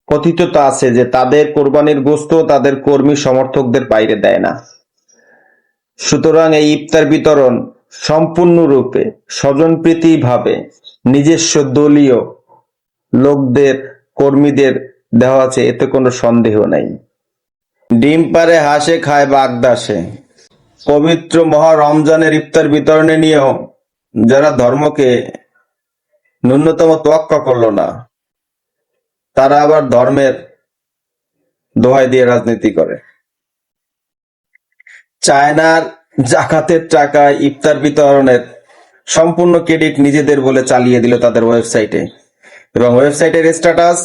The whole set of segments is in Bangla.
কথিত তো আছে যে তাদের কোরবানির গোশত তাদের কর্মী সমর্থকদের বাইরে দেয় না। সুতরাং এই ইফতার বিতরণ সম্পূর্ণরূপে স্বজনপ্রীতি ভাবে নিজস্ব দলীয় লোকদের, কর্মীদের দেওয়া আছে, এতে কোনো সন্দেহ নাই। ডিম পারে হাঁসে খায় বাগদাসে। পবিত্র মহা রমজানের ইফতার বিতরণে নিয়েও যারা ধর্মকে ন্যূনতম তোয়াক্কা করলো না, তারা আবার ধর্মের দোহাই দিয়ে রাজনীতি করে। চায়নার জাকাতের টাকায় ইফতার বিতরণের সম্পূর্ণ ক্রেডিট নিজেদের বলে চালিয়ে দিল তাদের ওয়েবসাইটে, এবং ওয়েবসাইটের স্ট্যাটাস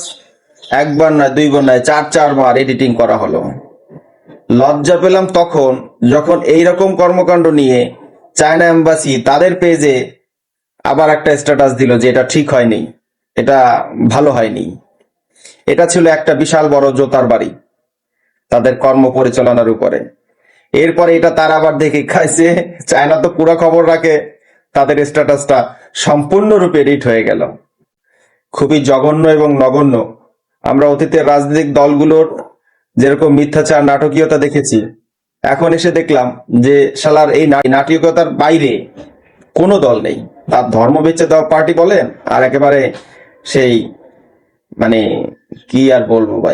একবার নয়, দুইবার নয়, চারবার এডিটিং করা হলো। লজ্জা পেলাম তখন যখন এইরকম কর্মকাণ্ড নিয়ে চায়না এম্বাসি তাদের পেজে আবার একটা স্ট্যাটাস দিল যে এটা ঠিক হয়নি, এটা ভালো হয়নি। এটা ছিল একটা বিশাল বড় জোতার বাড়ি তাদের কর্ম পরিচালনার উপরে। এরপরে এটা তারা আবার দেখে খাইছে, চায়না তো পুরো খবর রাখে, তাদের স্ট্যাটাসটা সম্পূর্ণরূপে এডিট হয়ে গেল। খুবই জঘন্য এবং নগণ্য। আমরা অতীতের রাজনৈতিক দলগুলোর যেরকম মিথ্যাচার, নাটকীয়তা দেখেছি, এখন এসে দেখলাম যে শালার এই নাটকীয়তার বাইরে কোনো দল নেই। তার ধর্ম বেঁচে দেওয়া পার্টি বলেন, আর একেবারে সেই মানে কি আর বলবো ভাই।